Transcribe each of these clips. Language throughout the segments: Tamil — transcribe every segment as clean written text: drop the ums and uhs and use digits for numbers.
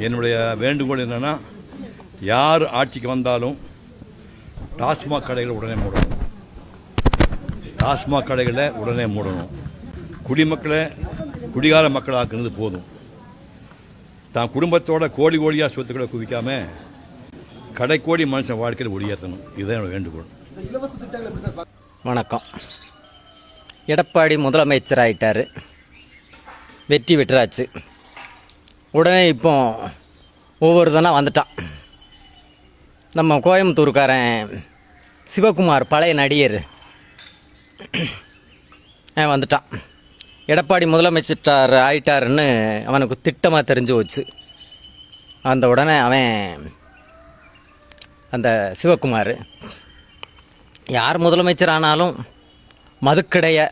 என்னுடைய வேண்டுகோள் என்னென்னா, யார் ஆட்சிக்கு வந்தாலும் டாஸ்மாக் கடைகளை உடனே மூடணும். டாஸ்மாக் கடைகளை உடனே மூடணும். குடிமக்களை குடிகார மக்கள் ஆக்குறது போதும். தான் குடும்பத்தோட கோடி கோடியாக சொத்துக்களை குவிக்காம கடைக்கோடி மனுஷன் வாழ்க்கையில் ஒளியேற்றணும். இதுதான் என்னோட வேண்டுகோள். வணக்கம். எடப்பாடி முதலமைச்சர் ஆகிட்டார், வெற்றி பெற்றாச்சு. உடனே இப்போ ஒவ்வொருத்தனாக வந்துட்டான். நம்ம கோயம்புத்தூர்காரன் சிவகுமார், பழைய நடிகர், வந்துட்டான். எடப்பாடி முதலமைச்சர் ஆயிட்டாருன்னு அவனுக்கு திட்டமாக தெரிஞ்சு போச்சு. அந்த உடனே அவன் அந்த சிவகுமார் யார் முதலமைச்சர் ஆனாலும் மதுக்கடையை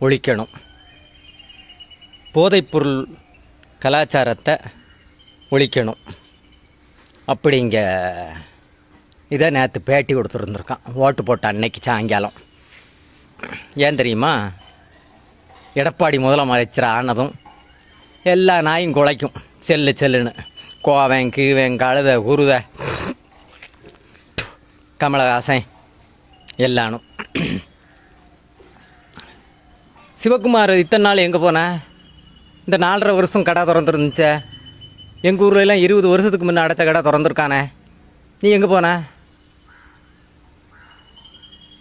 ஒழிக்கணும், போதைப்பொருள் கலாச்சாரத்தை ஒழிக்கணும் அப்படிங்க இதை நேற்று பேட்டி கொடுத்துருந்துருக்கான். ஓட்டு போட்ட அன்னைக்கு சாயங்காலம். ஏன் தெரியுமா? எடப்பாடி முதலமைச்சர் ஆனதும் எல்லா நாயும் குலைக்கும் செல்லு செல்லுன்னு. கோவன், கீவன், கழுத, குருத, கமலஹாசன் எல்லானும். சிவகுமார் இத்தனை நாள் எங்கே போன? இந்த 4.5 வருஷம் கடை திறந்துருந்துச்சே. எங்கள் ஊர்லெலாம் 20 வருஷத்துக்கு முன்னே அடைச்ச கடை திறந்துருக்கானே. நீ எங்கே போன?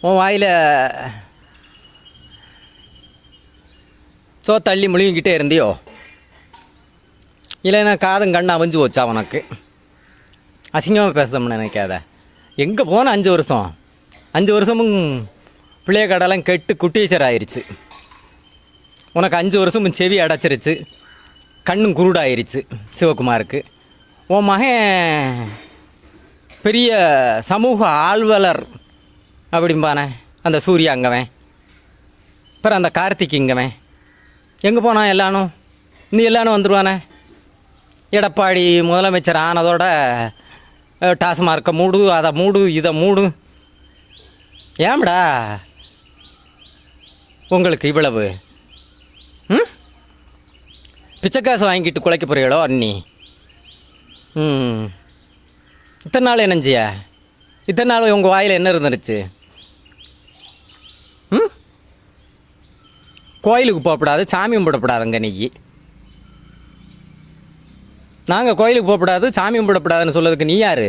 உன் வாயில் தள்ளி முழுங்கிக்கிட்டே இருந்தியோ? இல்லைன்னா காதும் கண்ணு அவிஞ்சு போச்சா உனக்கு? அசிங்கமாக பேசணும்னு நினைக்காத. எங்கே போன 5 வருஷம்? 5 வருஷமும் பிள்ளைய கடைலாம் கெட்டு குட்டீச்சர் ஆயிடுச்சு. உனக்கு 5 வருஷமும் செவி அடைச்சிருச்சு, கண்ணும் குருடாயிருச்சு சிவகுமாருக்கு. உன் மகன் பெரிய சமூக ஆழ்வலர் அப்படிம்பானே, அந்த சூர்யா அங்கவன், அப்புறம் அந்த கார்த்திக் இங்கவன். எங்கே போனான் எல்லானும்? நீ எல்லானும் வந்துடுவானே. எடப்பாடி முதலமைச்சர் ஆனதோட டாஸ்மார்க்கை மூடு, அதை மூடு, இதை மூடு. ஏம்டா உங்களுக்கு இவ்வளவு பிச்சைக்காசு வாங்கிட்டு குலைக்க போகிறீங்களோ அண்ணி? இத்தனை நாள் என்னஞ்சியா? இத்தனை நாள் உங்கள் வாயில் என்ன இருந்துருச்சு? கோயிலுக்கு போகக்கூடாது, சாமி கும்பிடக்கூடாதுங்க நீ. நாங்கள் கோயிலுக்கு போகக்கூடாது, சாமி கும்பிடக்கூடாதுன்னு சொல்லதுக்கு நீ யார்?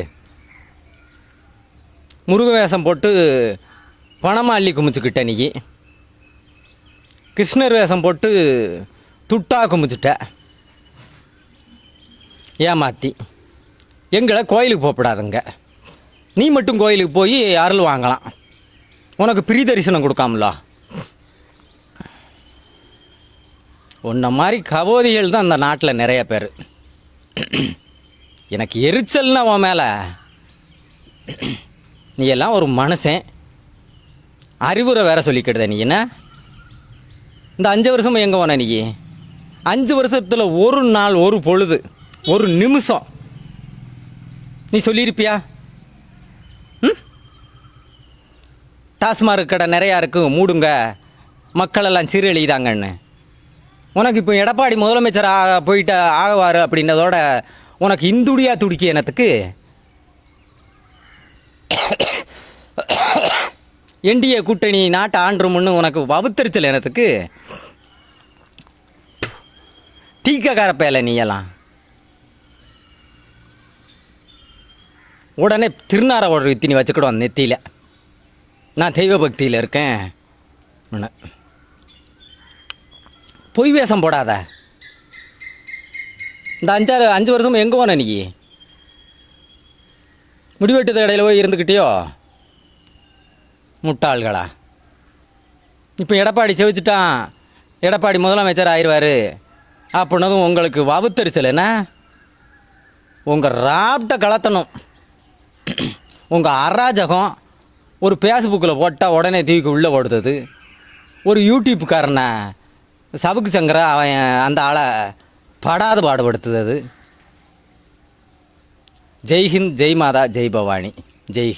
முருக வேஷம் போட்டு பணமாக அள்ளி குமிச்சுக்கிட்ட நீ. கிருஷ்ணர் வேஷம் போட்டு துட்டா குமிச்சுட்ட ஏமாத்தி. எங்களை கோயிலுக்கு போகக்கூடாதுங்க. நீ மட்டும் கோயிலுக்கு போய் அருள் வாங்கலாம். உனக்கு பிரி தரிசனம் கொடுக்காமலா? உன்ன மாதிரி கபோதிகள் தான் அந்த நாட்டில் நிறைய பேர். எனக்கு எரிச்சல்னா உன் மேலே. நீ எல்லாம் ஒரு மனுஷன், அறிவுரை வேற சொல்லிக்கிடுத நீ. என்ன இந்த 5 வருஷமும் எங்கே போன நீ? 5 வருஷத்தில் ஒரு நாள், ஒரு பொழுது, ஒரு நிமிஷம் நீ சொல்லியிருப்பியா? டாஸ்மாக் கடை நிறையா இருக்குது, மூடுங்க, மக்களெல்லாம் சீரழிதாங்கன்னு. உனக்கு இப்போ எடப்பாடி முதலமைச்சர் போயிட்டு ஆகுவார் அப்படின்னதோட உனக்கு இந்துடியா துடிக்க என்னத்துக்கு? என்டிஏ கூட்டணி நாட்டை ஆண்டுமுன்னு உனக்கு வவுத்தரிச்சல் என்னத்துக்கு? டீக்கார பேல நீ எல்லாம். உடனே திருநார ஒரு இத்தினி வச்சுக்கிடுவான் நெத்தியில். நான் தெய்வ பக்தியில் இருக்கேன். பொய் வேஷம் போடாத. இந்த 5 வருஷம் எங்கே போன நீ? முடிவெட்டுத இடையில போய் இருந்துக்கிட்டியோ முட்டாள்களா? இப்போ எடப்பாடி செவிச்சிட்டான், எடப்பாடி முதலமைச்சர் ஆயிடுவார் அப்படின்னதும் உங்களுக்கு வவுத்தரிச்சல் என்ன? உங்கள் ராப்டை கலத்தணும். உங்கள் அராஜகம் ஒரு ஃபேஸ்புக்கில் போட்டால் உடனே தூக்கி உள்ளே ஓடுது. ஒரு யூடியூப்காரனை சவுக்கு சங்கரா அவன் அந்த ஆளை படாது பாடுபடுத்துது. ஜெய்ஹிந்த், ஜெய் மாதா, ஜெய் பவானி, ஜெய்ஹிந்த்.